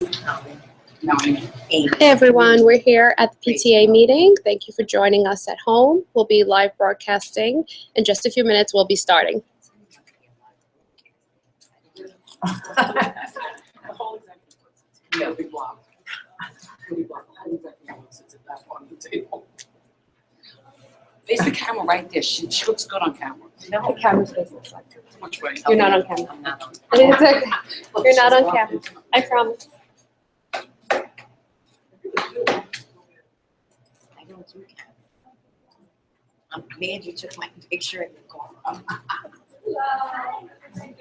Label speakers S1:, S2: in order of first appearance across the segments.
S1: Hey everyone, we're here at the PTA meeting. Thank you for joining us at home. We'll be live broadcasting. In just a few minutes, we'll be starting.
S2: Face the camera right there. She looks good on camera.
S1: The camera's facing this way.
S2: Which way?
S1: You're not on camera.
S2: I'm not on.
S1: It's okay. You're not on camera. I promise.
S3: I'm glad you took my picture in the car.
S1: Thank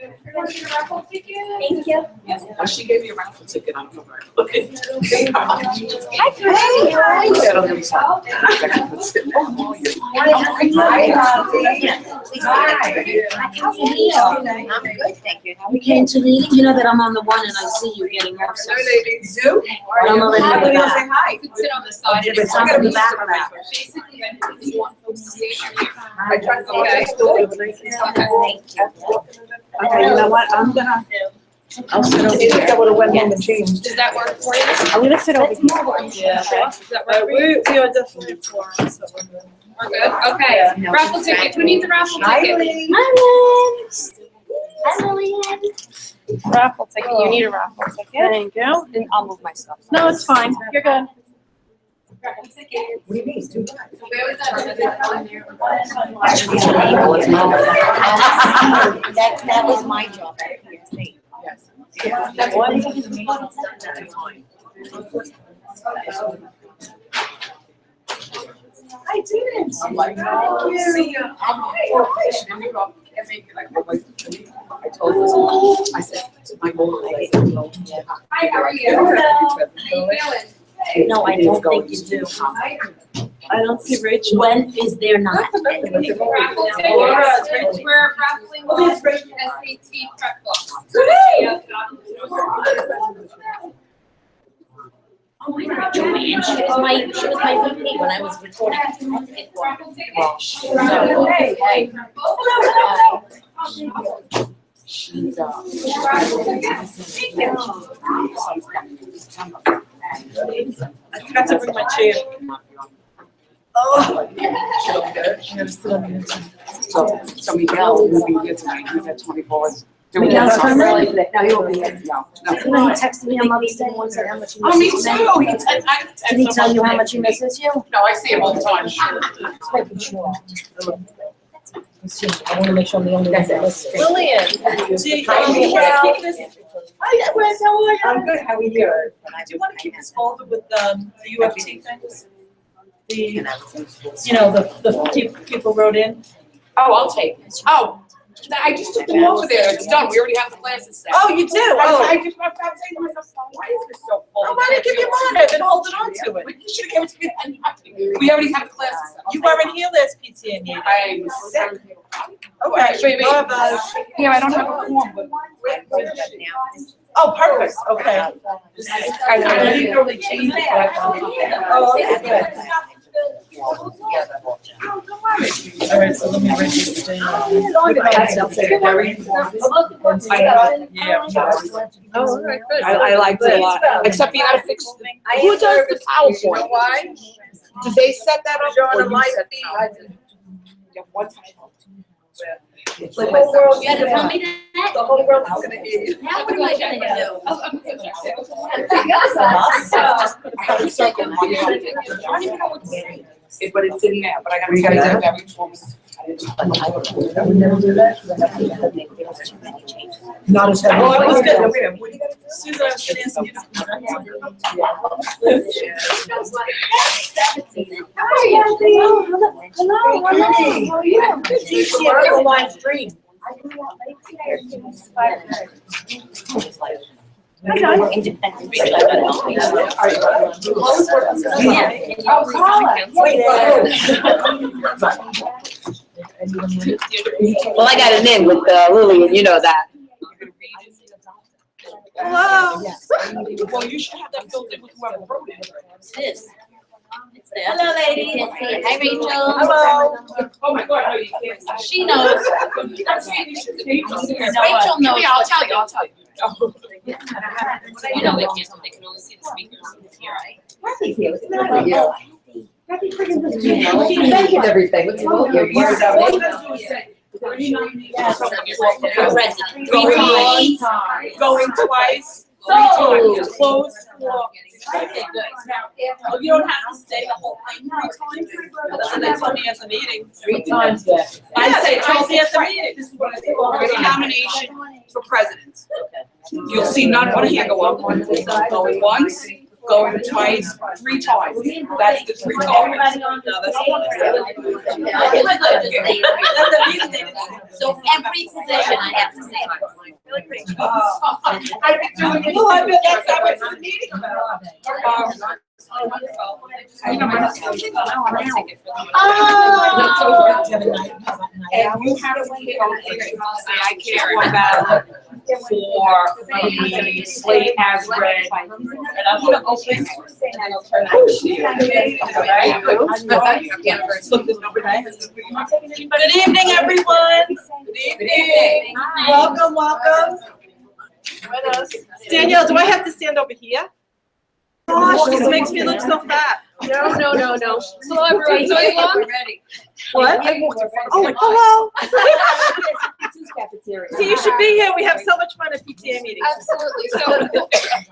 S1: you.
S2: Oh, she gave me a raffle ticket. I don't know where. Okay.
S3: Hi, Christy. I'm good, thank you.
S4: We came to meeting, you know that I'm on the one and I see you getting up. So I'm already in the back.
S2: Hi.
S1: Sit on the side.
S4: But some of the back of that.
S1: Basically, you want folks to see you.
S2: I tried to
S4: Okay, you know what, I'll sit over here.
S5: I would have went home and changed.
S1: Does that work for you?
S4: I'm gonna sit over here.
S5: Yeah.
S1: Does that work for you?
S5: We are definitely for, so we're good.
S1: We're good? Okay. Raffle ticket. Who needs a raffle ticket?
S4: Hi, Lillian.
S1: Raffle ticket. You need a raffle ticket.
S5: Thank you.
S1: And I'll move my stuff.
S5: No, it's fine. You're good.
S1: Raffle ticket.
S5: What do you mean? Do
S1: So where was that?
S3: That was my job.
S2: Yes.
S1: That's
S5: one.
S4: I didn't.
S2: I'm like, oh, see you. I'm for fish. And you know, can't make it like my wife. I told her, I said, to my mom, I said, no.
S1: Hi, how are you? How you feeling?
S4: No, I don't think you do.
S5: I don't see Rachel.
S4: When is there not?
S1: Raffle ticket. We're raffling off SAT prep blocks.
S4: Oh my God, Joanne, she was my VP when I was recording.
S1: Raffle ticket.
S2: She's,
S5: I forgot to bring my chair. Oh. I gotta sit on the inside.
S2: So Miguel will be here tonight. He's at 24th.
S4: Miguel's coming?
S2: No, he won't be here. No.
S4: You know, he texted me on Mother's Day once and how much he
S2: Oh, me
S4: misses me.
S2: too. He texted
S4: Did he tell you how much he misses you?
S2: No, I see him all the time.
S4: Just making sure. I want to make sure I'm the only one that listens.
S1: Lillian.
S5: Hi, Wes, how are you?
S4: I'm good, how are you?
S5: Do you want to keep this folder with the UFT things? The, you know, the people wrote in?
S2: Oh, I'll take it. Oh, I just took them over there. It's done. We already have the classes set.
S5: Oh, you do? Oh.
S2: I just, I'm saying to myself, why is this so full?
S5: Oh, why didn't you give me mine? I've been holding on to it.
S2: You should have given it to me. We already have the classes set.
S5: You weren't here last PTA meeting.
S2: I was sick.
S5: Okay.
S2: Wait.
S5: Bye-bye.
S2: Yeah, I don't have a form, but.
S5: Oh, perfect, okay.
S2: I didn't really change it.
S5: Oh, okay. All right, so let me write this down. Yeah.
S1: Oh, all right, good.
S2: I liked it a lot, except you gotta fix, who does the PowerPoint?
S5: Why?
S2: Did they set that up?
S5: You're on
S2: or
S5: a
S2: you
S5: live
S2: set
S5: feed.
S2: that up? Yeah, one time.
S5: The whole world,
S4: You had to tell me that?
S5: the whole world is gonna hear you.
S4: Now what am I gonna do?
S2: I have a circle. I don't even know what to say. But it's in there, but I gotta tell you that very close.
S4: I would never do that. Not as heavy.
S5: Oh, it was good. Susan, I was gonna ask you.
S4: Hi, Anthony. Hello, how are you?
S5: We're on the live stream.
S4: Oh, Carla.
S6: Well, I got an in with Lillian, you know that.
S5: Hello. Well, you should have that filled in with whoever wrote it.
S4: It is.
S5: Hello, ladies.
S3: Hi, Rachel.
S5: Hello.
S2: Oh my God, no, you can't.
S3: She knows.
S2: Rachel
S3: knows.
S2: Yeah, I'll tell you, I'll tell you. Oh.
S3: You know they can't, they can only see the speakers here.
S2: She invented everything. What's wrong with you? You worried about me?
S5: Going twice.
S2: Oh.
S5: Closed floor. Okay, good. Oh, you don't have to say the whole thing 3 times? That's what they told me at the meeting.
S2: 3 times, yeah.
S5: I say, told me at the meeting.
S2: This is what I said. There's a nomination for presidents. You'll see not one hand go up. Going once, going twice, 3 times. That's the 3 times. No, that's
S3: So every position I have to say.
S5: Well, I bet that's how it's the meeting about.
S2: And you have to say I can't go back for the slate as read. And I'm gonna open and I'll turn it.
S5: Good evening, everyone.
S2: Good evening.
S5: Welcome, welcome. Danielle, do I have to stand over here? Gosh, this makes me look so fat.
S1: No. Hello, everyone. So as long
S5: What? Oh, hello. So you should be here. We have so much fun at PTA meetings.
S1: Absolutely. So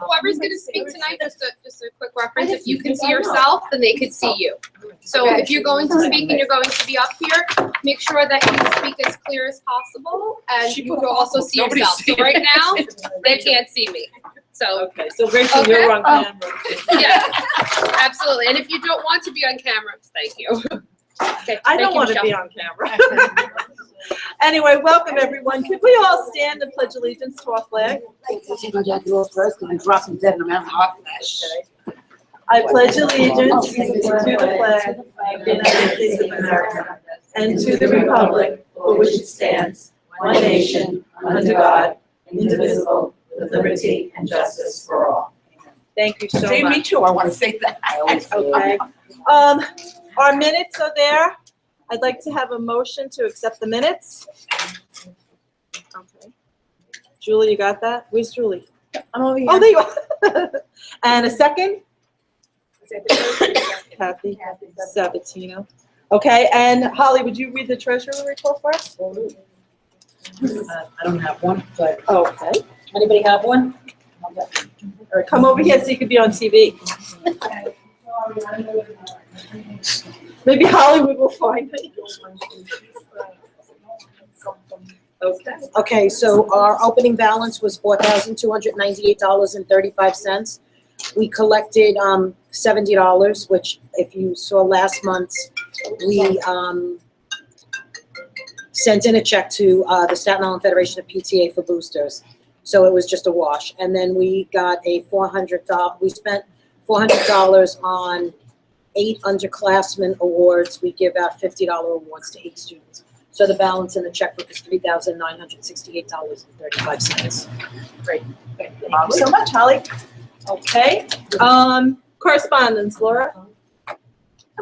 S1: whoever's going to speak tonight, just a quick reference, if you can see yourself, then they could see you. So if you're going to speak and you're going to be up here, make sure that you speak as clear as possible and you will also see yourself. So right now, they can't see me. So,
S5: Okay, so Rachel, you're on camera.
S1: yes, absolutely. And if you don't want to be on camera, thank you. Okay,
S5: I don't want to be on camera. Anyway, welcome everyone. Could we all stand and pledge allegiance to our flag? I pledge allegiance to the flag of the United States of America and to the republic for which it stands, one nation, under God, indivisible, with liberty and justice for all. Thank you so
S2: Say
S5: much.
S2: me too, I want to say that.
S5: Okay. Our minutes are there. I'd like to have a motion to accept the minutes. Okay. Julie, you got that? Where's Julie?
S2: I'm over
S5: Oh, there you are. And a second? Kathy Sabatino. Okay, and Holly, would you read the treasurer report for us?
S7: I don't have one, but
S5: Okay.
S7: anybody have one?
S5: All right, come over here so you can be on TV. Maybe Hollywood will find me. Okay.
S7: Okay, so our opening balance was $4,298.35. We collected $70, which if you saw last month, we sent in a check to the Staten Island Federation of PTA for boosters. So it was just a wash. And then we got a we spent $400 on 8 underclassmen awards. We give out $50 awards to 8 students. So the balance in the checkbook is $3,968.35.
S5: Great. Thank you so much, Holly. Okay. Correspondence, Laura?
S8: Am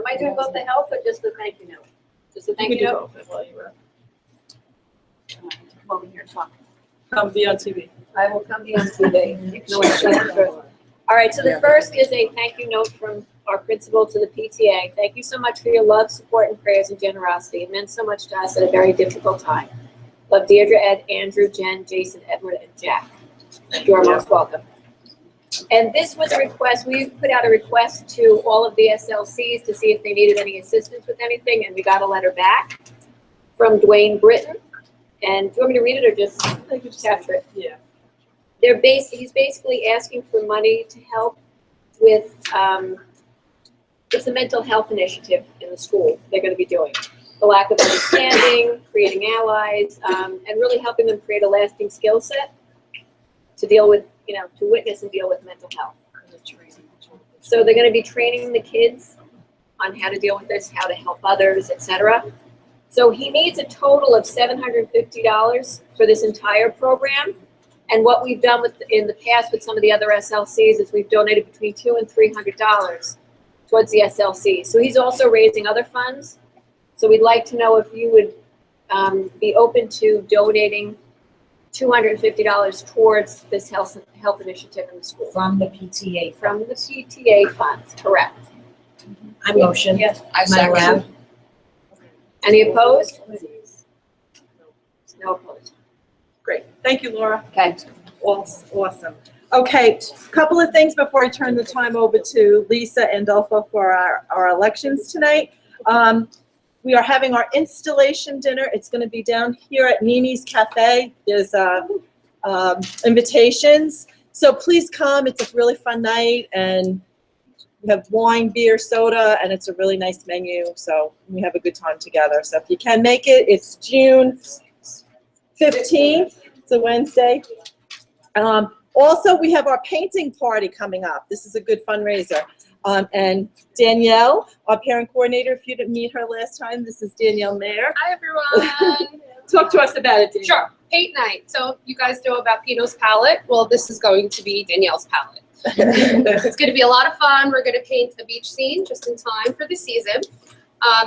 S8: I doing both the help or just the thank you note? Just the thank you note? Come over here and talk.
S5: Come be on TV.
S8: I will come be on TV. All right, so the first is a thank you note from our principal to the PTA. Thank you so much for your love, support, and prayers and generosity. It meant so much to us at a very difficult time. Love, Deirdre, Ed, Andrew, Jen, Jason, Edward, and Jack. You're most welcome. And this was a request, we put out a request to all of the SLCs to see if they needed any assistance with anything, and we got a letter back from Dwayne Britton. And do you want me to read it or just capture it?
S5: Yeah.
S8: He's basically asking for money to help with, it's a mental health initiative in the school they're going to be doing. The lack of understanding, creating allies, and really helping them create a lasting skill set to deal with, to witness and deal with mental health. So they're going to be training the kids on how to deal with this, how to help others, etc. So he needs a total of $750 for this entire program. And what we've done in the past with some of the other SLCs is we've donated between $200 and $300 towards the SLC. So he's also raising other funds. So we'd like to know if you would be open to donating $250 towards this health initiative in the school.
S4: From the PTA.
S8: From the PTA funds, correct.
S4: I motion.
S8: Yes.
S2: I
S4: My lab.
S2: second.
S8: Any opposed? No opposed.
S5: Great, thank you, Laura.
S6: Okay.
S5: Awesome. Okay, couple of things before I turn the time over to Lisa and Dolpha for our elections tonight. We are having our installation dinner. It's going to be down here at Nini's Cafe. There's invitations, so please come. It's a really fun night, and we have wine, beer, soda, and it's a really nice menu. So we have a good time together. So if you can make it, it's June 15th. It's a Wednesday. Also, we have our painting party coming up. This is a good fundraiser. And Danielle, our parent coordinator, if you didn't meet her last time, this is Danielle Mayer.
S1: Hi, everyone.
S5: Talk to us about it, Danielle.
S1: Sure, paint night. So you guys know about Pino's palette. Well, this is going to be Danielle's palette. It's going to be a lot of fun. We're going to paint a beach scene just in time for the season.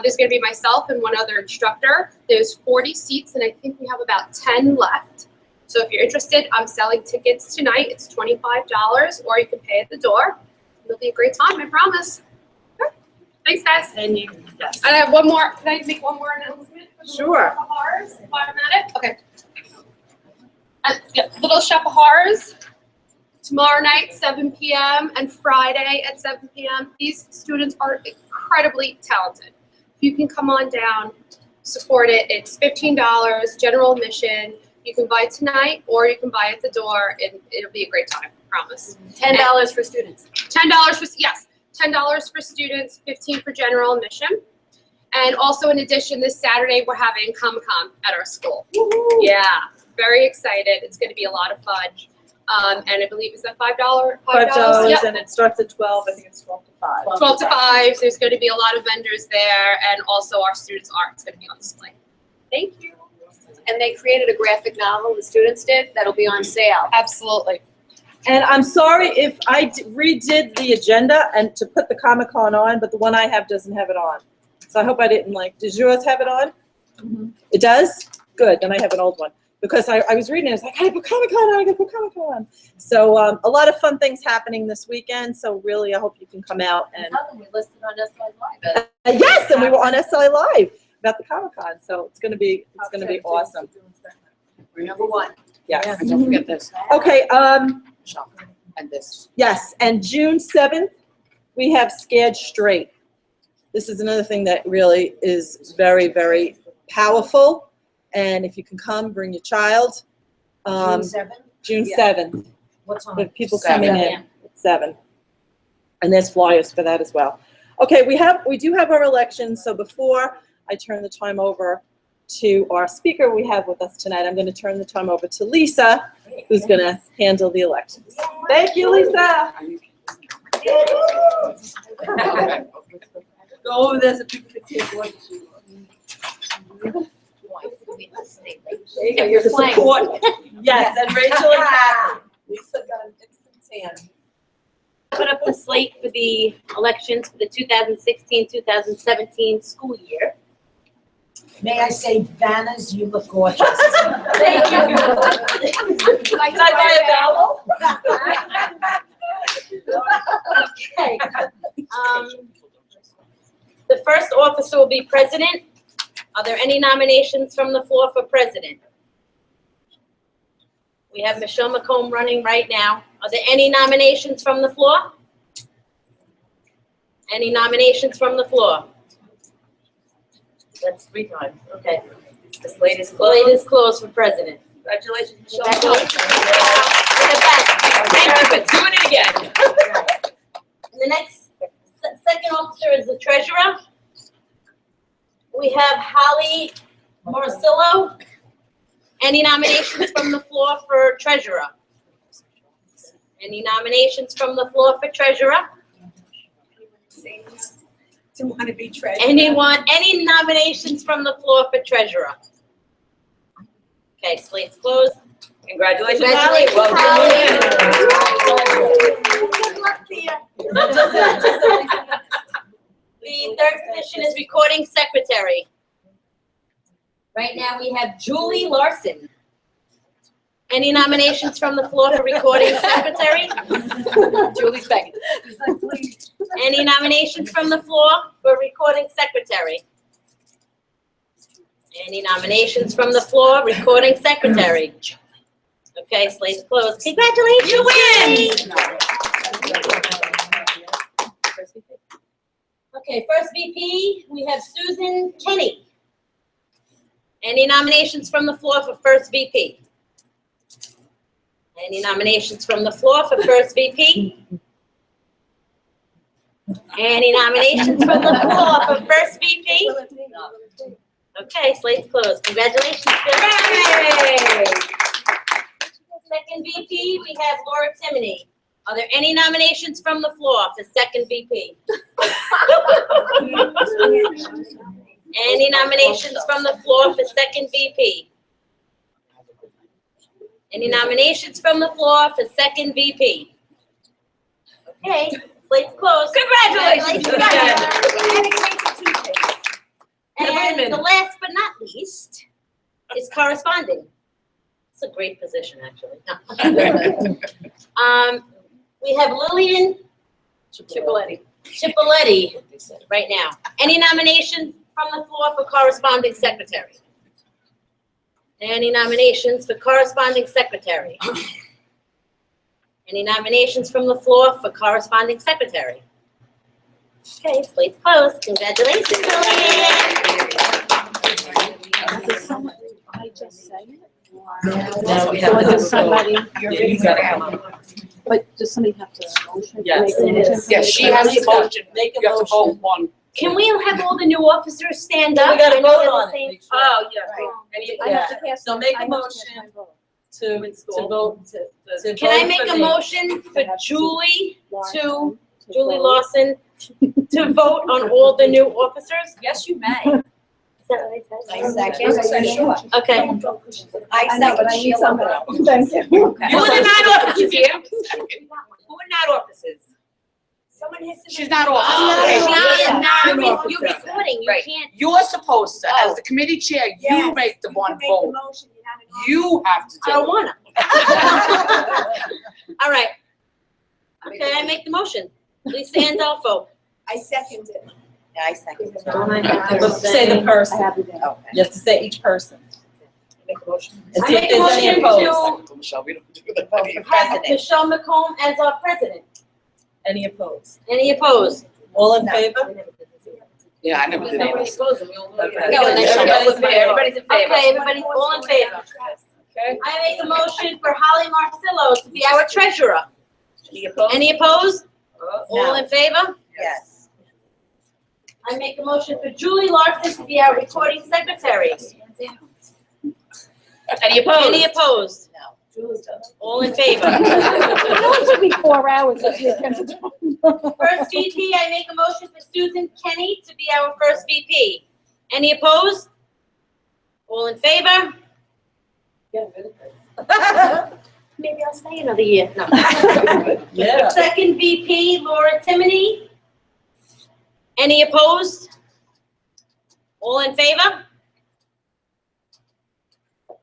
S1: There's going to be myself and one other instructor. There's 40 seats, and I think we have about 10 left. So if you're interested, I'm selling tickets tonight. It's $25, or you can pay at the door. It'll be a great time, I promise. Sure. Thanks, guys.
S5: And you, yes.
S1: And I have one more. Can I make one more announcement? For the
S5: Sure.
S1: Little Chef of Horrors, while I'm at it? Okay. Yeah, Little Chef of Horrors, tomorrow night, 7 p.m., and Friday at 7 p.m. These students are incredibly talented. If you can come on down, support it. It's $15, general admission. You can buy tonight, or you can buy at the door, and it'll be a great time, I promise.
S8: $10 for students.
S1: $10 for, yes, $10 for students, $15 for general admission. And also, in addition, this Saturday, we're having Comic-Con at our school. Yeah, very excited. It's going to be a lot of fun. And I believe, is that $5?
S5: $5,
S1: Yep.
S5: and it starts at 12. I think it's 12 to 5.
S1: 12 to 5. There's going to be a lot of vendors there, and also our students' art is going to be on display. Thank you.
S8: And they created a graphic novel, the students did, that'll be on sale.
S1: Absolutely.
S5: And I'm sorry if I redid the agenda and to put the Comic-Con on, but the one I have doesn't have it on. So I hope I didn't does yours have it on?
S8: Mm-hmm.
S5: It does? Good, then I have an old one. Because I was reading it, I was like, I gotta put Comic-Con on, I gotta put Comic-Con on. So a lot of fun things happening this weekend, so really I hope you can come out and.
S8: We listed on SI Live.
S5: Yes, and we were on SI Live about the Comic-Con, so it's gonna be awesome.
S8: We're number one.
S5: Yes.
S6: And don't forget this.
S5: Okay,
S6: And this.
S5: yes, and June 7th, we have Scared Straight. This is another thing that really is very, very powerful. And if you can come, bring your child.
S4: June 7th?
S5: June
S8: Yeah.
S5: 7th,
S4: What time?
S5: with people
S6: 7.
S5: coming in at 7. And there's flyers for that as well. Okay, we do have our elections, so before I turn the time over to our speaker we have with us tonight, I'm going to turn the time over to Lisa, who's going to handle the elections. Thank you, Lisa. Go over there so people can see what
S8: There you go, you're flying.
S5: support. Yes, and Rachel and Kathy. Lisa got an instant tan.
S9: Put up the slate for the elections for the 2016-2017 school year.
S4: May I say, banners, you look gorgeous.
S5: Thank you. Can I buy a vowel?
S9: Okay. The first officer will be president. Are there any nominations from the floor for president? We have Michelle McComb running right now. Are there any nominations from the floor? Any nominations from the floor? That's 3 times, okay.
S6: The slate is
S9: Slate is closed for president.
S6: Congratulations, Michelle.
S9: Congratulations. You're the best.
S6: Thank you for doing it again.
S9: The next, second officer is the treasurer. We have Holly Morcillo. Any nominations from the floor for treasurer? Any nominations from the floor for treasurer?
S2: To want to be treasurer.
S9: Anyone, any nominations from the floor for treasurer? Okay, slate's closed.
S6: Congratulations, Holly.
S9: Congratulations,
S6: Well,
S9: Holly.
S5: Good luck to you.
S9: nomination is recording secretary. Right now, we have Julie Larson. Any nominations from the floor for recording secretary?
S6: Julie's begging.
S9: Any nominations from the floor for recording secretary? Any nominations from the floor, recording secretary? Okay, slate's closed. Congratulations, you win! Okay, first VP, we have Susan Kenny. Any nominations from the floor for first VP? Any nominations from the floor for first VP? Any nominations from the floor for first VP? Okay, slate's closed. Congratulations, Bill. Second VP, we have Laura Timoney. Are there any nominations from the floor for second VP? Any nominations from the floor for second VP? Any nominations from the floor for second VP? Okay, slate's closed.
S6: Congratulations.
S9: And the last but not least is corresponding. It's a great position, actually. We have Lillian Chipoletti right now. Any nominations from the floor for corresponding secretary? Any nominations for corresponding secretary? Any nominations from the floor for corresponding secretary? Okay, slate's closed. Congratulations, Lillian.
S5: I just say it?
S6: No, we have
S5: Or
S6: to
S5: does somebody,
S6: You gotta come up.
S5: but does somebody have to motion?
S2: Yes.
S5: Make a motion?
S2: Yes, she has to motion, you have to vote one.
S9: Can we have all the new officers stand up?
S6: We gotta
S9: I know
S6: vote
S9: they're the
S6: on
S9: same-
S6: it.
S9: Oh, yeah.
S5: I have to pass.
S6: So make a
S5: I have to
S6: motion.
S5: pass my vote.
S6: To vote, to
S9: Can I
S6: vote
S9: make
S6: for
S9: a
S6: the-
S9: motion for Julie
S5: Larson
S9: Julie
S5: vote.
S9: Lawson to vote on all the new officers?
S6: Yes, you may.
S9: Is that what I said?
S6: Sure.
S9: Okay.
S5: I know, but I need somebody else. Thank you.
S6: Who are the non-officers here? Who are non-officers?
S2: She's not
S9: Oh,
S2: off.
S9: you're
S2: You're
S9: recording, you
S6: Right.
S9: can't.
S2: You're supposed to, as the committee chair, you make the one vote. You have to
S9: I
S2: do
S9: don't
S2: it.
S9: wanna. All right. Okay, I make the motion. Lisa Andolfo.
S10: I second it.
S6: Yeah, I second.
S5: Say the
S6: person.
S5: I have it there.
S6: You have to say each person.
S2: Make a motion.
S6: And
S9: I
S6: see if
S9: make a
S6: there's any
S9: motion
S6: opposed.
S9: to
S2: Michelle, we don't do that.
S6: Vote for
S9: have
S6: president.
S9: Michelle McComb as our president.
S6: Any opposed?
S9: Any opposed?
S6: All in favor?
S2: Yeah, I never did that.
S6: Nobody's opposed, we all voted.
S9: No, and then
S6: Everybody's in favor.
S9: Everybody's in favor. Okay, everybody's all in favor.
S6: Okay.
S9: I make a motion for Holly Marcillo to be our treasurer.
S6: Any opposed?
S9: Any opposed?
S6: Oh,
S9: All in favor?
S6: Yes.
S9: I make a motion for Julie Larson to be our recording secretary.
S6: Any opposed?
S9: Any opposed? All in favor?
S5: It only took me 4 hours this weekend to do.
S9: First VP, I make a motion for Susan Kenny to be our first VP. Any opposed? All in favor? Maybe I'll stay another year. No.
S6: Yeah.
S9: Second VP, Laura Timoney. Any opposed? All in favor?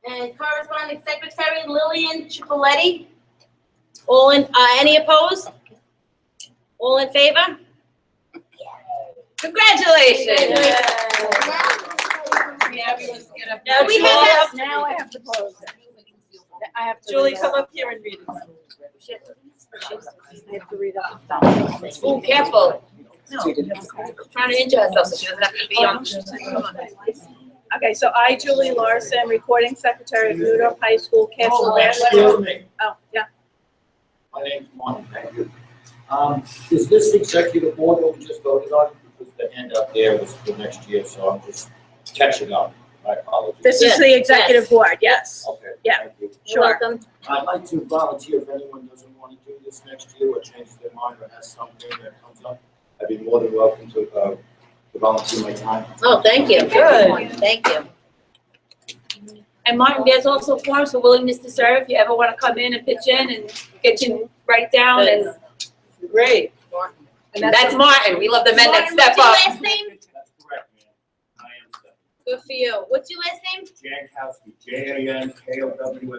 S9: And corresponding secretary, Lillian Chipoletti. All in, any opposed? All in favor?
S6: Congratulations. Now,
S9: We
S6: Julie,
S9: have
S5: Now I have to close it. I have to.
S6: Julie,
S5: read
S6: come
S5: out.
S6: up here and read it.
S5: I have to read out.
S6: Oh, careful. Trying to injure herself so she doesn't have to be on.
S5: Okay, so I, Julie Larson, recording secretary of Dorp High School, cancel that.
S11: Excuse me,
S5: Oh, yeah.
S11: my name's Martin, thank you. Is this executive board that we just voted on? Because the hand up there was for next year, so I'm just catching up. My apologies.
S5: This is the executive board, yes.
S11: Okay,
S5: Yeah.
S11: thank you.
S9: You're welcome.
S11: I'd like to volunteer if anyone doesn't want to do this next year or changes their mind or has something that comes up. I'd be more than welcome to volunteer my time.
S9: Oh, thank you.
S6: Good.
S9: Thank you.
S6: And Martin, there's also forms for willingness to serve. If you ever want to come in and pitch in and get you write down and. Great. And that's Martin. We love the men that
S9: Martin,
S6: step
S9: what's
S6: up.
S9: your last name? Good for you. What's your last name?
S11: Jankowski, Jankowski.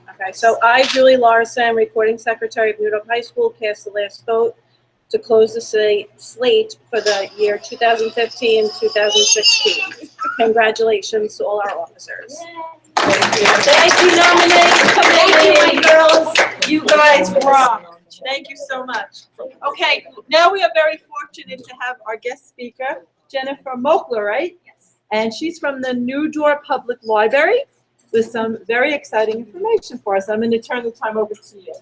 S5: Okay, so I, Julie Larson, recording secretary of New Dorp High School, cast the last vote to close the slate for the year 2015, 2016. Congratulations to all our officers. Thank you, nominating committee.
S9: Thank you, my girls.
S5: You guys rock. Thank you so much. Okay, now we are very fortunate to have our guest speaker, Jennifer Mokler, right? Yes. And she's from the New Dorp Public Library with some very exciting information for us. I'm going to turn the time over to you.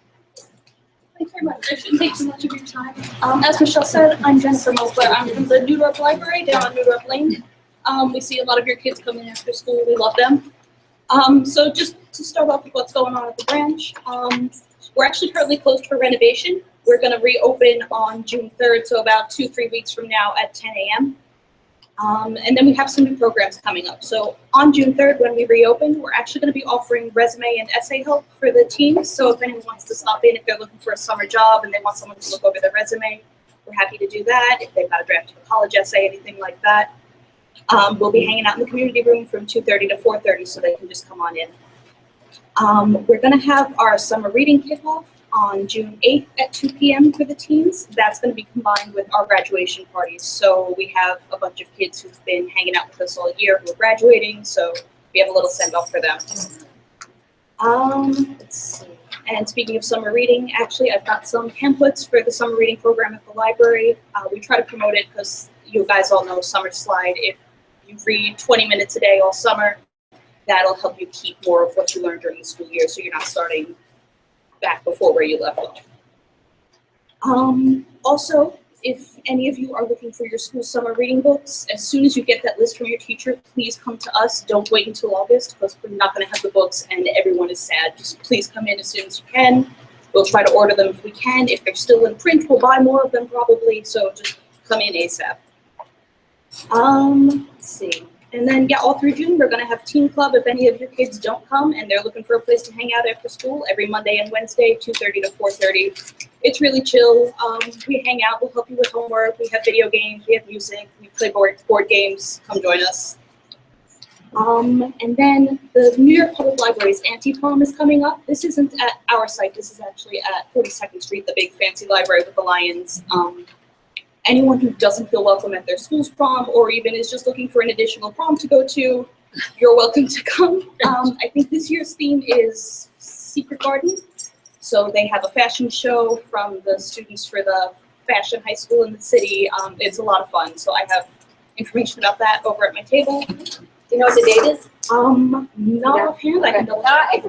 S10: Thank you very much. I shouldn't take too much of your time. As Michelle said, I'm Jennifer Mokler. I'm from the New Dorp Library down on New Dorp Lane. We see a lot of your kids come in after school. We love them. So just to start off with what's going on at the branch, we're actually currently closed for renovation. We're going to reopen on June 3rd, so about 2-3 weeks from now at 10 a.m. And then we have some new programs coming up. So on June 3rd, when we reopen, we're actually going to be offering resume and essay help for the teams. So if anyone wants to stop in, if they're looking for a summer job and they want someone to look over their resume, we're happy to do that. If they've got a draft of a college essay, anything like that. We'll be hanging out in the community room from 2:30 to 4:30, so they can just come on in. We're going to have our summer reading kickoff on June 8th at 2 p.m. for the teens. That's going to be combined with our graduation parties. So we have a bunch of kids who've been hanging out with us all year who are graduating, so we have a little send-off for them. Let's see. And speaking of summer reading, actually, I've got some pamphlets for the summer reading program at the library. We try to promote it because you guys all know Summer Slide. If you read 20 minutes a day all summer, that'll help you keep more of what you learned during the school year, so you're not starting back before where you left off. Also, if any of you are looking for your school summer reading books, as soon as you get that list from your teacher, please come to us. Don't wait until August, because we're not going to have the books and everyone is sad. Just please come in as soon as you can. We'll try to order them if we can. If they're still in print, we'll buy more of them probably, so just come in ASAP. Let's see. And then, yeah, all through June, we're going to have Teen Club if any of your kids don't come and they're looking for a place to hang out after school every Monday and Wednesday, 2:30 to 4:30. It's really chill. We hang out. We'll help you with homework. We have video games. We have music. We play board games. Come join us. And then the New York Public Library's Anti-Prom is coming up. This isn't at our site. This is actually at 42nd Street, the big fancy library with the lions. Anyone who doesn't feel welcome at their school's prom or even is just looking for an additional prom to go to, you're welcome to come. I think this year's theme is Secret Garden. So they have a fashion show from the students for the fashion high school in the city. It's a lot of fun. So I have information about that over at my table.
S8: Do you know what the date is?
S9: Not offhand, I can double check.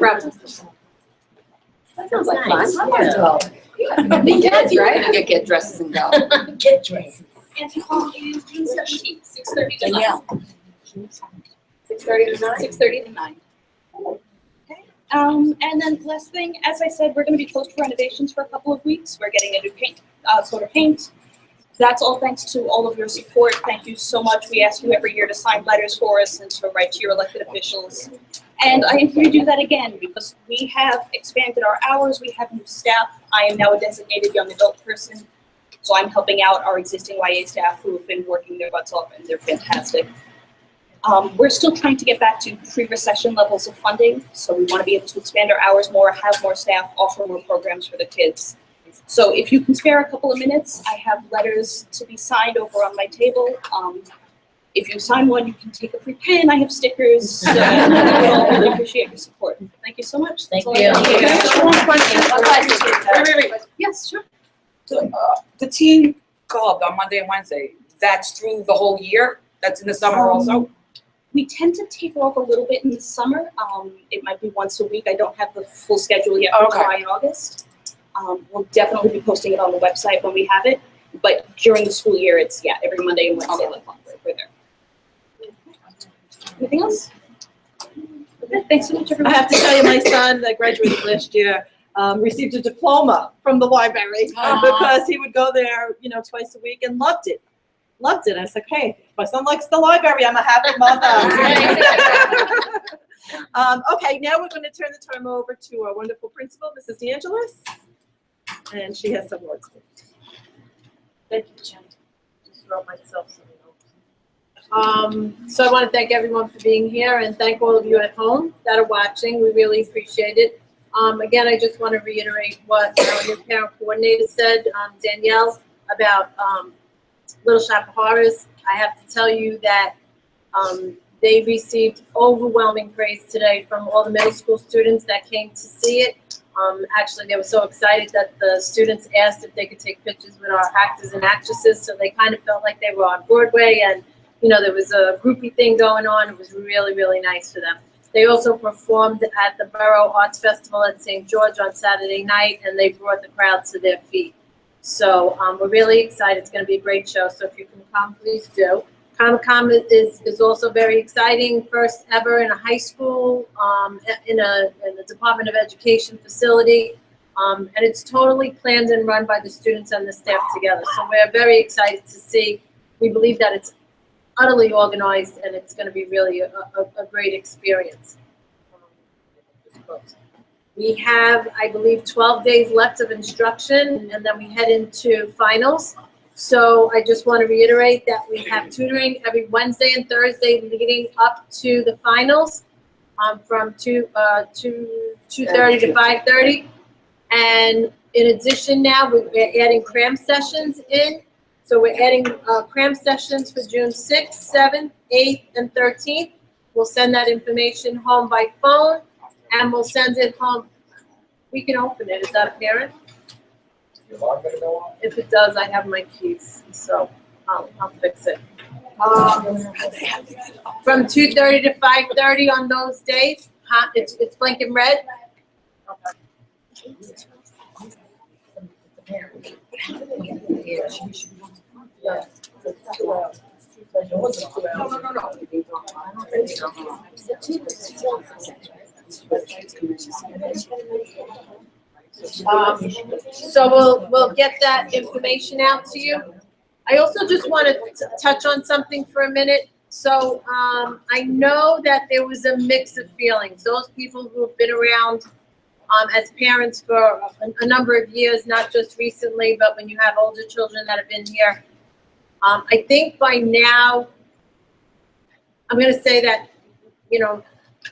S8: That sounds like fun.
S3: The kids, right? We're gonna get dresses and go.
S8: Get dresses.
S1: Anti-prom is June 17th, 6:30 to 9.
S8: Danielle. 6:30 to 9?
S1: 6:30 to 9. Okay. And then last thing, as I said, we're going to be closed for renovations for a couple of weeks. We're getting a new coat of paint. That's all thanks to all of your support. Thank you so much. We ask you every year to sign letters for us and to write to your elected officials. And I am here to do that again because we have expanded our hours. We have new staff. I am now a designated young adult person. So I'm helping out our existing YA staff who have been working their butts off, and they're fantastic. We're still trying to get back to pre-recession levels of funding. So we want to be able to expand our hours more, have more staff, offer more programs for the kids. So if you can spare a couple of minutes, I have letters to be signed over on my table. If you sign one, you can take a free pen. I have stickers. So we all really appreciate your support. Thank you so much.
S8: Thank
S1: That's all I
S8: you.
S1: have.
S2: Just one question.
S1: Wait. Yes, sure.
S2: The teen club on Monday and Wednesday, that's through the whole year? That's in the summer also?
S1: We tend to taper off a little bit in the summer. It might be once a week. I don't have the full schedule yet for
S2: Okay.
S1: July and August. We'll definitely be posting it on the website when we have it. But during the school year, it's, yeah, every Monday and Wednesday, like we're there. Anything else? Okay, thanks so much,
S5: I
S1: everyone.
S5: have to tell you, my son that graduated last year received a diploma from the library because he would go there, twice a week and loved it. Loved it. I was like, hey, if my son likes the library, I'm a happy mother. Okay, now we're going to turn the time over to our wonderful principal, Mrs. DeAngelis, and she has some words. Thank you, Jen. Just wrote myself some notes. So I want to thank everyone for being here and thank all of you at home that are watching. We really appreciate it. Again, I just want to reiterate what our new parent coordinator said, Danielle, about Little Shop of Horrors. I have to tell you that they received overwhelming praise today from all the middle school students that came to see it. Actually, they were so excited that the students asked if they could take pictures with our actors and actresses, so they kind of felt like they were on Broadway, and there was a groupie thing going on. It was really, really nice for them. They also performed at the Borough Arts Festival at St. George on Saturday night, and they brought the crowd to their feet. So we're really excited. It's going to be a great show, so if you can come, please do. Comic-Con is also very exciting, first ever in a high school, in a Department of Education facility, and it's totally planned and run by the students and the staff together. So we're very excited to see. We believe that it's utterly organized and it's going to be really a great experience. We have, I believe, 12 days left of instruction, and then we head into finals. So I just want to reiterate that we have tutoring every Wednesday and Thursday leading up to the finals, from 2:30 to 5:30. And in addition, now we're adding cram sessions in. So we're adding cram sessions for June 6th, 7th, 8th, and 13th. We'll send that information home by phone, and we'll send it home. We can open it. Is that apparent? If it does, I have my keys, so I'll fix it. From 2:30 to 5:30 on those days, it's blinking red. Okay. So we'll get that information out to you. I also just want to touch on something for a minute. So I know that there was a mix of feelings. Those people who have been around as parents for a number of years, not just recently, but when you have older children that have been here, I think by now, I'm going to say that,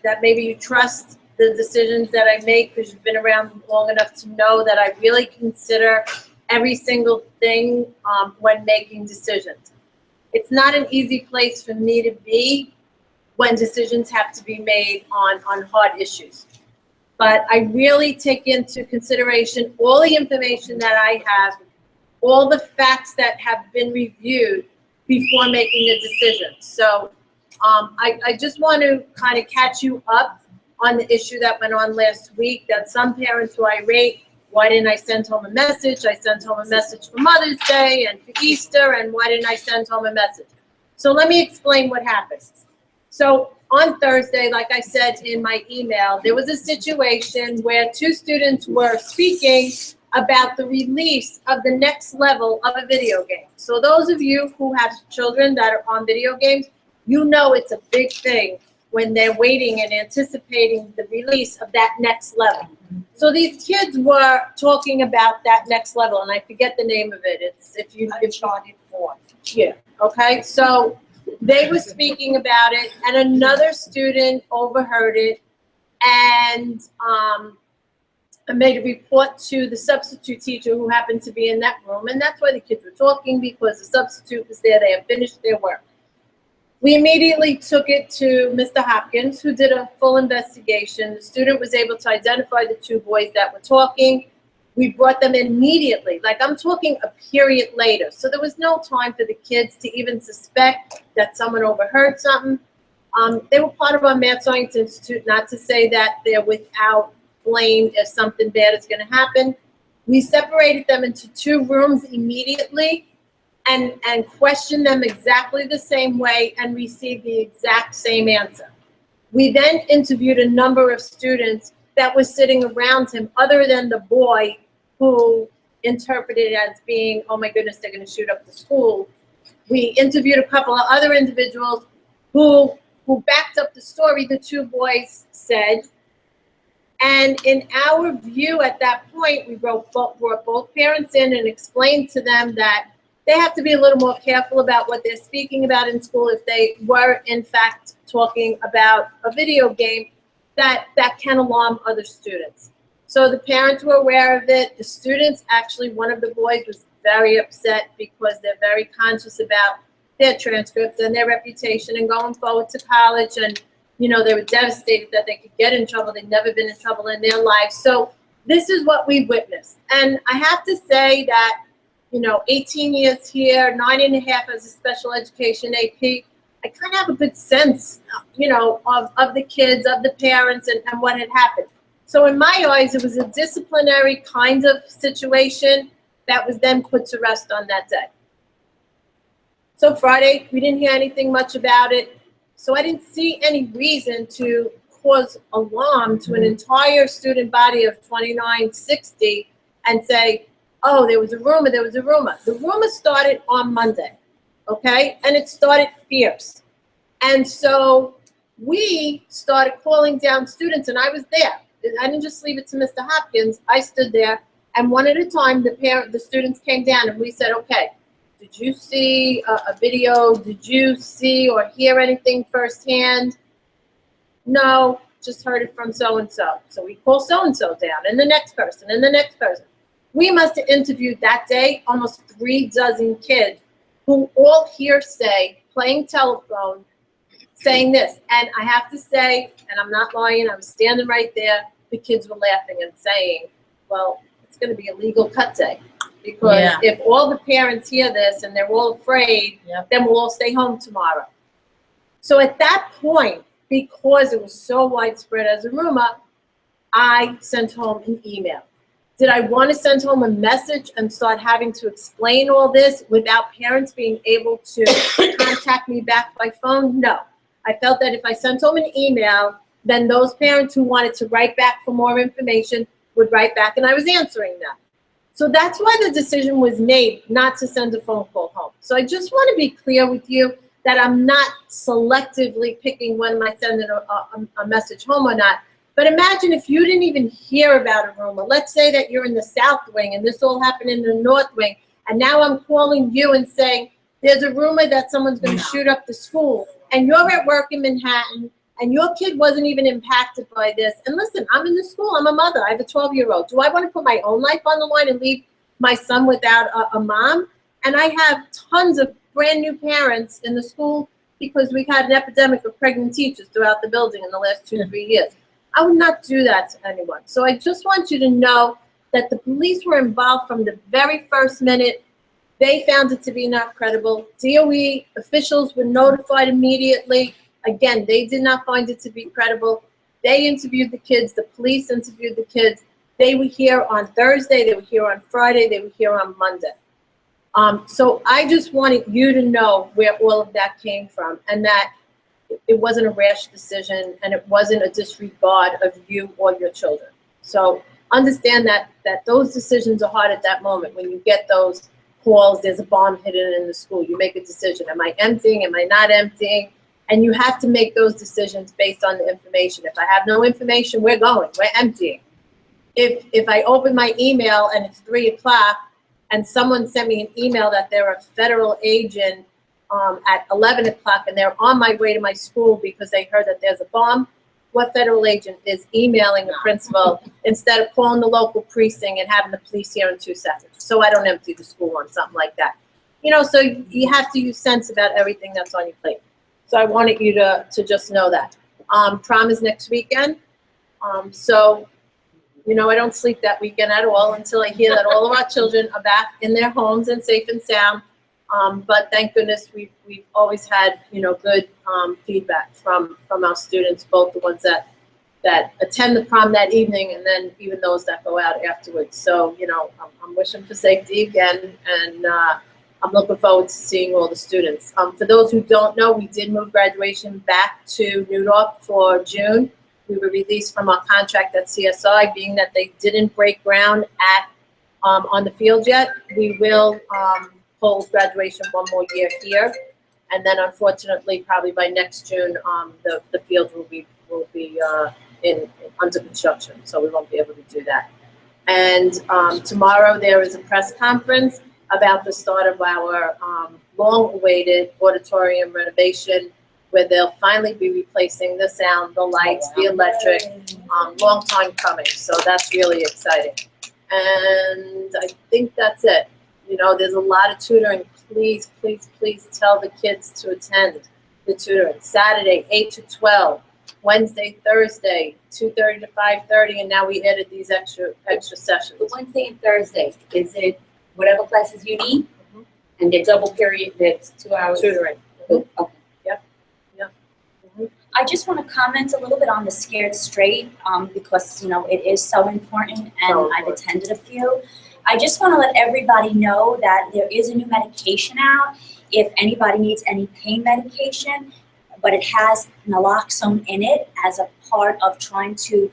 S5: that maybe you trust the decisions that I make because you've been around long enough to know that I really consider every single thing when making decisions. It's not an easy place for me to be when decisions have to be made on hard issues. But I really take into consideration all the information that I have, all the facts that have been reviewed before making a decision. So I just want to kind of catch you up on the issue that went on last week, that some parents were irate. Why didn't I send home a message? I sent home a message for Mother's Day and for Easter, and why didn't I send home a message? So let me explain what happened. So on Thursday, like I said in my email, there was a situation where two students were speaking about the release of the next level of a video game. So those of you who have children that are on video games, you know it's a big thing when they're waiting and anticipating the release of that next level. So these kids were talking about that next level, and I forget the name of it. It's Uncharted 4. Yeah, okay, so they were speaking about it, and another student overheard it and made a report to the substitute teacher who happened to be in that room, and that's why the kids were talking, because the substitute was there. They had finished their work. We immediately took it to Mr. Hopkins, who did a full investigation. The student was able to identify the two boys that were talking. We brought them in immediately, like I'm talking a period later. So there was no time for the kids to even suspect that someone overheard something. They were part of our Math Science Institute, not to say that they're without blame if something bad is going to happen. We separated them into two rooms immediately and questioned them exactly the same way and received the exact same answer. We then interviewed a number of students that were sitting around him other than the boy who interpreted it as being, oh my goodness, they're going to shoot up the school. We interviewed a couple of other individuals who backed up the story the two boys said. And in our view at that point, we brought both parents in and explained to them that they have to be a little more careful about what they're speaking about in school if they were in fact talking about a video game that can alarm other students. So the parents were aware of it. The students, actually, one of the boys was very upset because they're very conscious about their transcript and their reputation and going forward to college. And, you know, they were devastated that they could get in trouble. They'd never been in trouble in their lives. So this is what we witnessed. And I have to say that, you know, 18 years here, 9.5 as a special education AP, I kind of have a good sense, you know, of the kids, of the parents, and what had happened. So in my eyes, it was a disciplinary kind of situation that was then put to rest on that day. So Friday, we didn't hear anything much about it. So I didn't see any reason to cause alarm to an entire student body of 2960 and say, oh, there was a rumor, there was a rumor. The rumor started on Monday, okay? And it started fierce. And so we started calling down students, and I was there. I didn't just leave it to Mr. Hopkins. I stood there, and one at a time, the students came down, and we said, okay, did you see a video? Did you see or hear anything firsthand? No, just heard it from so-and-so. So we call so-and-so down, and the next person, and the next person. We must have interviewed that day almost 36 kids who all hearsay, playing telephone, saying this. And I have to say, and I'm not lying, I was standing right there, the kids were laughing and saying, well, it's going to be a legal cut day. Because if all the parents hear this and they're all afraid, then we'll all stay home tomorrow. So at that point, because it was so widespread as a rumor, I sent home an email. Did I want to send home a message and start having to explain all this without parents being able to contact me back by phone? No. I felt that if I sent home an email, then those parents who wanted to write back for more information would write back, and I was answering them. So that's why the decision was made not to send a phone call home. So I just want to be clear with you that I'm not selectively picking when I send a message home or not. But imagine if you didn't even hear about a rumor. Let's say that you're in the South Wing and this all happened in the North Wing, and now I'm calling you and saying, there's a rumor that someone's going to shoot up the school, and you're at work in Manhattan, and your kid wasn't even impacted by this. And listen, I'm in the school. I'm a mother. I have a 12-year-old. Do I want to put my own life on the line and leave my son without a mom? And I have tons of brand new parents in the school because we've had an epidemic of pregnant teachers throughout the building in the last 2 to 3 years. I would not do that to anyone. So I just want you to know that the police were involved from the very first minute. They found it to be not credible. DOE officials were notified immediately. Again, they did not find it to be credible. They interviewed the kids. The police interviewed the kids. They were here on Thursday. They were here on Friday. They were here on Monday. So I just wanted you to know where all of that came from, and that it wasn't a rash decision, and it wasn't a disregard of you or your children. So understand that those decisions are hard at that moment. When you get those calls, there's a bomb hidden in the school. You make a decision. Am I emptying? Am I not emptying? And you have to make those decisions based on the information. If I have no information, we're going. We're emptying. If I open my email and it's 3 o'clock and someone sent me an email that they're a federal agent at 11 o'clock and they're on my way to my school because they heard that there's a bomb, what federal agent is emailing the principal instead of calling the local precinct and having the police here in 2 seconds? So I don't empty the school on something like that. You know, so you have to use sense about everything that's on your plate. So I wanted you to just know that. Prom is next weekend. So, you know, I don't sleep that weekend at all until I hear that all of our children are back in their homes and safe and sound. But thank goodness we've always had, you know, good feedback from our students, both the ones that attend the prom that evening and then even those that go out afterwards. So, you know, I'm wishing for safety again, and I'm looking forward to seeing all the students. For those who don't know, we did move graduation back to New Dorp for June. We were released from our contract at CSI, being that they didn't break ground on the field yet. We will hold graduation one more year here, and then unfortunately, probably by next June, the field will be under construction, so we won't be able to do that. And tomorrow there is a press conference. about the start of our long-awaited auditorium renovation, where they'll finally be replacing the sound, the lights, the electric, long time coming. So that's really exciting. And I think that's it. You know, there's a lot of tutoring. Please, please, please tell the kids to attend the tutoring. Saturday, 8 to 12. Wednesday, Thursday, 2:30 to 5:30, and now we added these extra sessions.
S12: The Wednesday and Thursday, is it whatever classes you need? And they're double period, that's 2 hours?
S5: Tutoring.
S12: Okay.
S13: I just want to comment a little bit on the Scared Straight, because, you know, it is so important, and I've attended a few. I just want to let everybody know that there is a new medication out. If anybody needs any pain medication, but it has naloxone in it as a part of trying to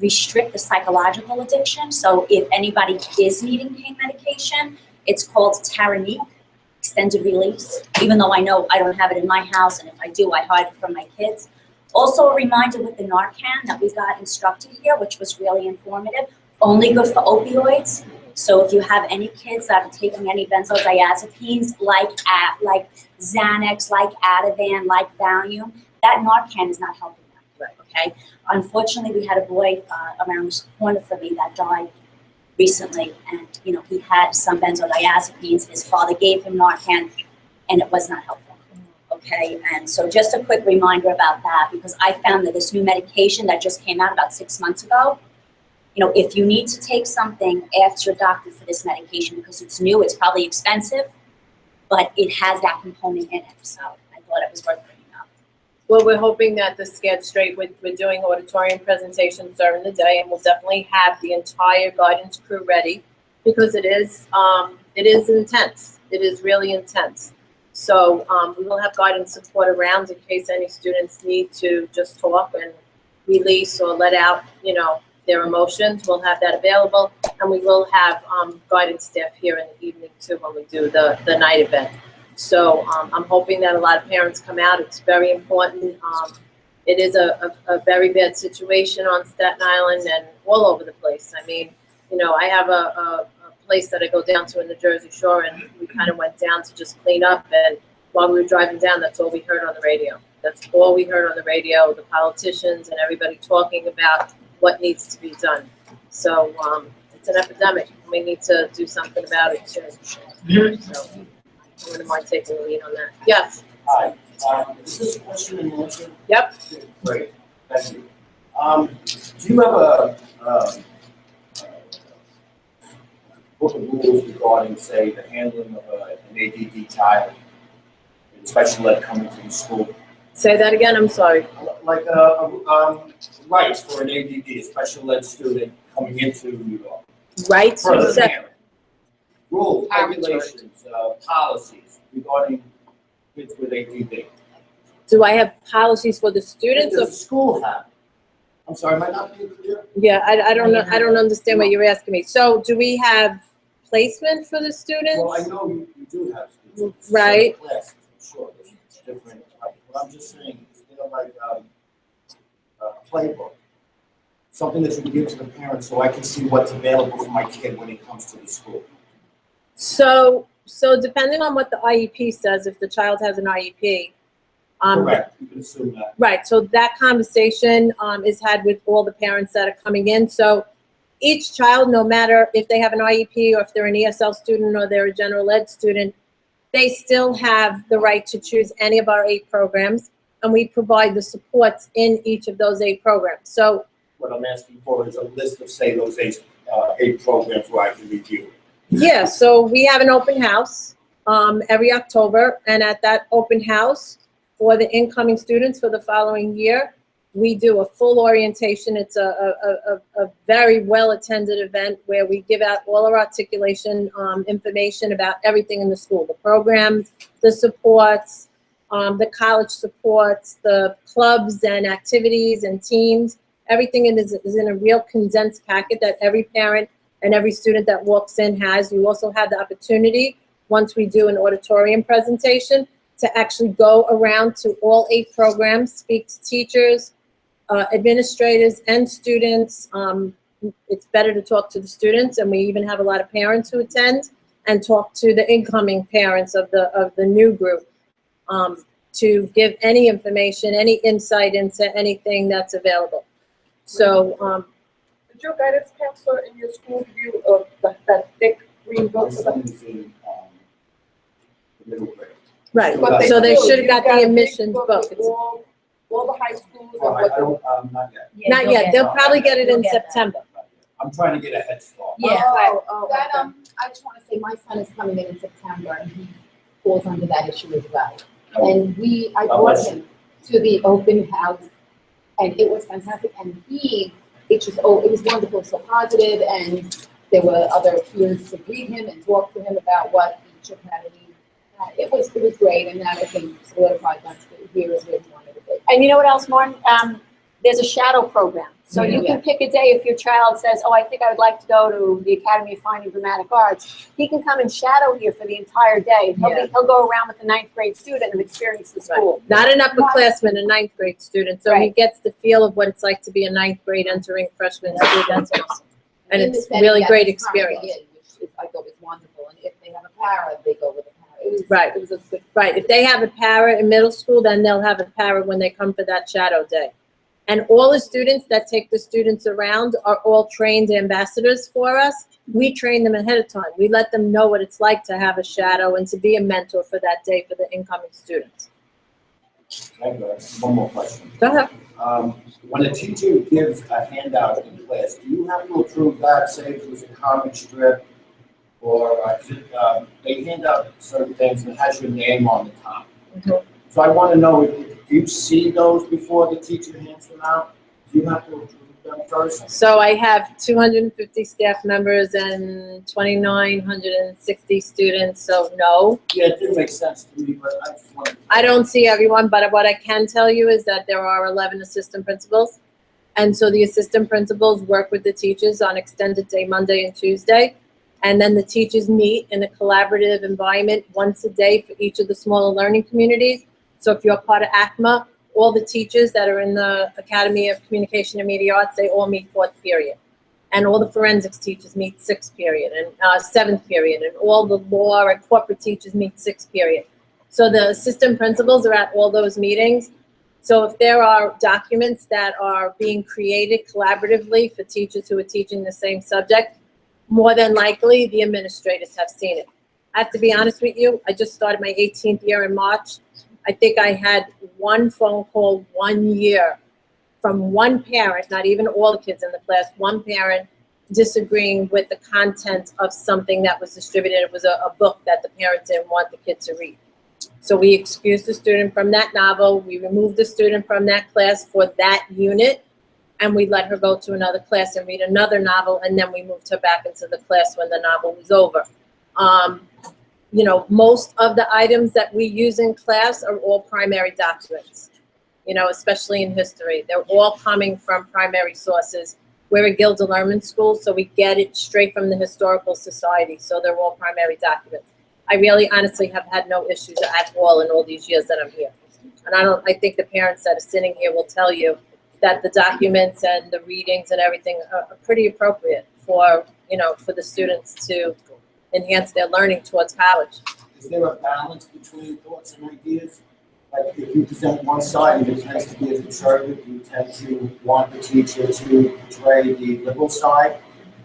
S13: restrict the psychological addiction. So if anybody is needing pain medication, it's called Taranique, extended release, even though I know I don't have it in my house, and if I do, I hide it from my kids. Also a reminder with the Narcan that we got instructed here, which was really informative, only good for opioids. So if you have any kids that are taking any benzodiazepines, like Xanax, like Ativan, like Valium, that Narcan is not helping them, okay? Unfortunately, we had a boy around the corner from me that died recently, and, you know, he had some benzodiazepines. His father gave him Narcan, and it was not helpful, okay? And so just a quick reminder about that, because I found that this new medication that just came out about 6 months ago, you know, if you need to take something, ask your doctor for this medication, because it's new, it's probably expensive, but it has that component in it. So I thought it was worth bringing up.
S5: Well, we're hoping that this Scared Straight, we're doing auditorium presentations during the day, and we'll definitely have the entire guidance crew ready, because it is intense. It is really intense. So we will have guidance support around in case any students need to just talk and release or let out, you know, their emotions. We'll have that available, and we will have guidance staff here in the evening too when we do the night event. So I'm hoping that a lot of parents come out. It's very important. It is a very bad situation on Staten Island and all over the place. I mean, you know, I have a place that I go down to in the Jersey Shore, and we kind of went down to just clean up, and while we were driving down, that's all we heard on the radio. That's all we heard on the radio, the politicians and everybody talking about what needs to be done. So it's an epidemic, and we need to do something about it soon. So I wouldn't mind taking the lead on that. Yes.
S11: Hi, is this question and answer?
S5: Yep.
S11: Great, thank you. Do you have a book of rules regarding, say, the handling of an ADD child, in special ed coming to the school?
S5: Say that again, I'm sorry.
S11: Like rights for an ADD, a special ed student coming into New York.
S5: Rights?
S11: For the parent. Rules, regulations, policies regarding kids with ADD.
S5: Do I have policies for the students?
S11: Does the school have? I'm sorry, am I not being clear?
S5: Yeah, I don't know. I don't understand what you're asking me. So do we have placement for the students?
S11: Well, I know you do have students.
S5: Right.
S11: Classes, I'm sure, there's different, but I'm just saying, you know, like a playbook. Something that you can give to the parents so I can see what's available for my kid when he comes to the school.
S5: So depending on what the IEP says, if the child has an IEP.
S11: Correct, you can assume that.
S5: Right, so that conversation is had with all the parents that are coming in. So each child, no matter if they have an IEP or if they're an ESL student or they're a general ed student, they still have the right to choose any of our 8 programs, and we provide the supports in each of those 8 programs. So
S11: what I'm asking for is a list of, say, those 8 programs where I can review.
S5: yeah, so we have an open house every October, and at that open house for the incoming students for the following year, we do a full orientation. It's a very well-attended event where we give out all our articulation information about everything in the school, the programs, the supports, the college supports, the clubs and activities and teams. Everything is in a real condensed packet that every parent and every student that walks in has. You also have the opportunity, once we do an auditorium presentation, to actually go around to all 8 programs, speak to teachers, administrators, and students. It's better to talk to the students, and we even have a lot of parents who attend,
S14: and talk to the incoming parents of the new group, to give any information, any insight into anything that's available. So,
S2: Did your guidance counselor in your school give you that thick green book?
S11: My son is in, the middle grade.
S14: right,
S2: But
S14: so they
S2: still,
S14: should have
S2: you
S14: got
S2: got a
S14: the
S2: big
S14: admissions
S2: book
S14: book.
S2: with all the high schools and
S11: Well, I
S2: what.
S11: don't, not yet.
S14: Not yet, they'll probably get it in September.
S11: I'm trying to get a head start.
S12: Yeah.
S15: That, I just wanna say, my son is coming in September, and he falls under that issue as well. And I brought him to the open house, and it was fantastic, and it was wonderful, so positive, and there were other peers to greet him and talk to him about what each academy had. It was great, and that I think solidified that here is where we wanted to be.
S8: And you know what else, Lauren? There's a shadow program. So you can pick a day if your child says, oh, I think I would like to go to the Academy of Fine and Dramatic Arts. He can come and shadow here for the entire day. He'll go around with a 9th grade student and experience the school.
S14: Not an upperclassman, a 9th grade student, so he gets the feel of what it's like to be a 9th grade entering freshman student. And
S15: In the
S14: it's
S15: setting
S14: really
S15: that
S14: great
S15: he's currently
S14: experience.
S15: in, which I thought was wonderful, and if they have a para, they go with a para.
S14: Right.
S15: It was a good.
S14: Right, if they have a para in middle school, then they'll have a para when they come for that shadow day. And all the students that take the students around are all trained ambassadors for us. We train them ahead of time. We let them know what it's like to have a shadow and to be a mentor for that day for the incoming students.
S11: Thank you. One more question.
S14: Go ahead.
S11: When a teacher gives a handout in class, do you have to approve that, say if it was a comic strip, or they hand out certain things and it has your name on the top? So I want to know, if you see those before the teacher hands them out, do you have to approve them first?
S14: So I have 250 staff members and 2,960 students, so no.
S11: Yeah, it did make sense to me, but I just wanted.
S14: I don't see everyone, but what I can tell you is that there are 11 assistant principals. And so the assistant principals work with the teachers on extended day Monday and Tuesday. And then the teachers meet in a collaborative environment once a day for each of the smaller learning communities. So if you're part of ACMA, all the teachers that are in the Academy of Communication and Media Arts, they all meet 4th period. And all the forensics teachers meet 6th period and 7th period. And all the law and corporate teachers meet 6th period. So the assistant principals are at all those meetings. So if there are documents that are being created collaboratively for teachers who are teaching the same subject, more than likely the administrators have seen it. I have to be honest with you, I just started my 18th year in March. I think I had one phone call 1 year from one parent, not even all the kids in the class, one parent disagreeing with the content of something that was distributed. It was a book that the parent didn't want the kid to read. So we excused the student from that novel, we removed the student from that class for that unit, and we let her go to another class and read another novel, and then we moved her back into the class when the novel was over. You know, most of the items that we use in class are all primary documents, you know, especially in history. They're all coming from primary sources. We're a Gilda Lehrman school, so we get it straight from the Historical Society, so they're all primary documents. I really honestly have had no issues at all in all these years that I'm here. And I think the parents that are sitting here will tell you that the documents and the readings and everything are pretty appropriate for, you know, for the students to enhance their learning towards college.
S11: Is there a balance between thoughts and ideas? Like if you present one side, it tends to be a conservative, you tend to want the teacher to portray the liberal side?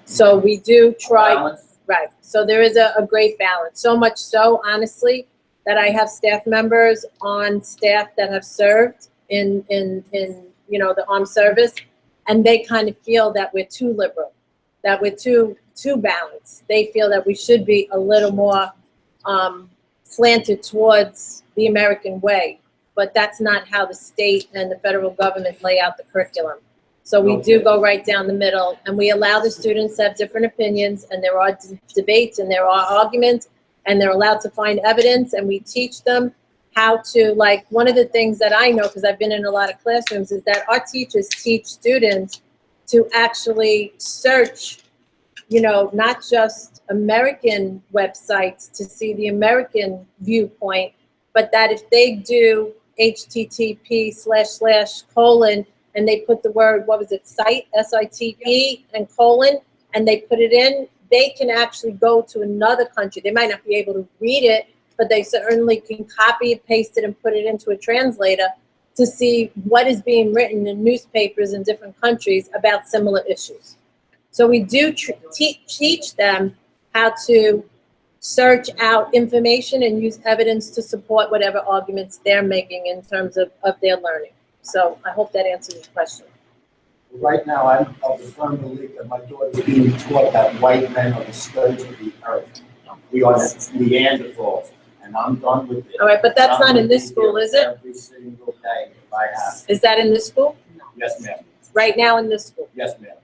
S14: So we do try,
S11: Balance?
S14: right. So there is a great balance. So much so, honestly, that I have staff members on staff that have served in you know, the armed service, and they kind of feel that we're too liberal, that we're too balanced. They feel that we should be a little more slanted towards the American way, but that's not how the state and the federal government lay out the curriculum. So we do go right down the middle, and we allow the students to have different opinions, and there are debates and there are arguments, and they're allowed to find evidence, and we teach them how to, like, one of the things that I know, because I've been in a lot of classrooms, is that our teachers teach students to actually search, you know, not just American websites to see the American viewpoint, but that if they do http:// and they put the word, what was it, site, SITE, and colon, and they put it in, they can actually go to another country. They might not be able to read it, but they certainly can copy it, paste it, and put it into a translator to see what is being written in newspapers in different countries about similar issues. So we do teach them how to search out information and use evidence to support whatever arguments they're making in terms of their learning. So I hope that answers your question.
S11: Right now, I'm of the firm belief that my daughter is being taught that white men are the scourge of the earth. We are the Neanderthals, and I'm done with it.
S14: All right, but that's not in this school, is it?
S11: Every single day, if I have.
S14: Is that in this school?
S11: Yes, ma'am.
S14: Right now in this school?
S11: Yes, ma'am.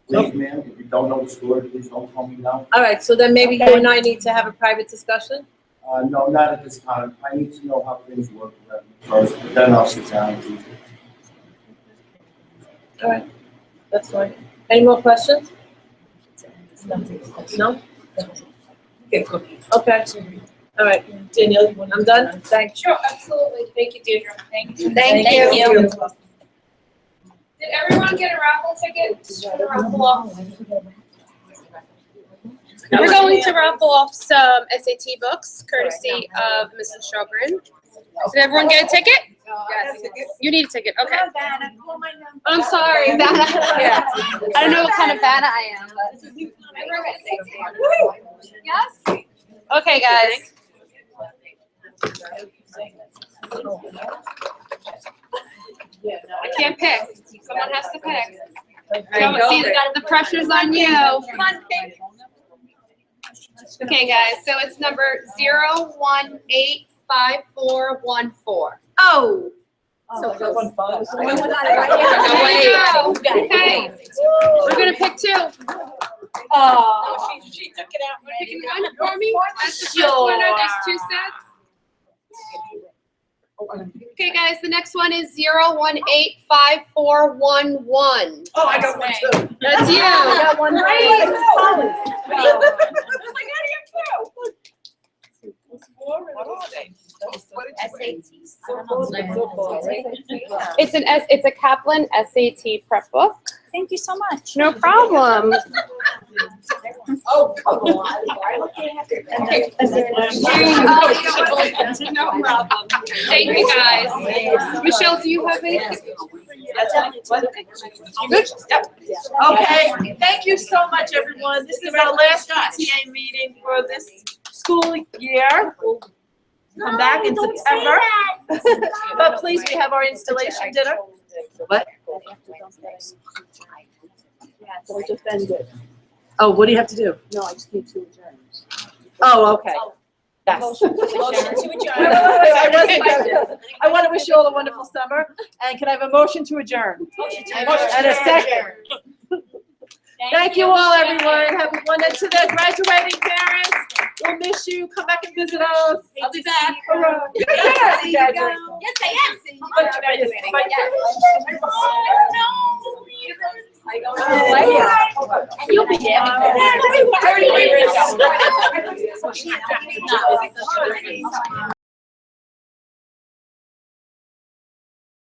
S11: Please, ma'am, if you don't know the story, please don't tell me now.
S14: All right, so then maybe you and I need to have a private discussion?
S11: No, not at this time. I need to know how things work first, but then I'll sit down and do.
S14: All right, that's fine. Any more questions? No? Okay. All right,
S5: Danielle, you want
S14: I'm done? Thanks.
S1: Sure, absolutely. Thank you, Deirdre. Thank you.
S14: Thank you.
S1: Did everyone get a raffle ticket? To raffle off? We're going to raffle off some SAT books courtesy of Mrs. Sjogren. Did everyone get a ticket? Yes. You need a ticket, okay. I'm sorry, Vanna. Yeah. I don't know what kind of Vanna I am, but. Yes? Okay, guys. I can't pick. Someone has to pick. See, the pressure's on you. Come on, pick. Okay, guys, so it's number 0185414.
S5: Oh.
S1: So
S5: I got 1 5.
S1: Okay, we're gonna pick 2.
S5: Oh,
S9: she took it out.
S1: Picking one for me. That's the first winner. There's 2 sets. Okay, guys, the next one is 0185411.
S5: Oh, I got 1 too.
S1: That's you.
S5: I got 1
S1: Great.
S2: What are they?
S1: It's a Kaplan SAT prep book.
S13: Thank you so much.
S1: No problem.
S5: Oh, come on.
S1: No problem. Thank you, guys. Michelle, do you have anything?
S5: You good? Yep. Okay, thank you so much, everyone. This is our last PTA meeting for this school year. We'll come back in September. But please, we have our installation dinner. What?
S15: So we just ended.
S5: Oh, what do you have to do?
S15: No, I just need to adjourn.
S5: Oh, okay. Yes.
S13: Motion to adjourn.
S5: I want to wish you all a wonderful summer. And can I have a motion to adjourn? And a second. Thank you all, everyone. Have a wonderful, to the graduating parents. We'll miss you. Come back and visit us.
S9: I'll be back.
S5: Hurrah.
S9: Yes, I am. But you're graduating.
S5: You'll be there.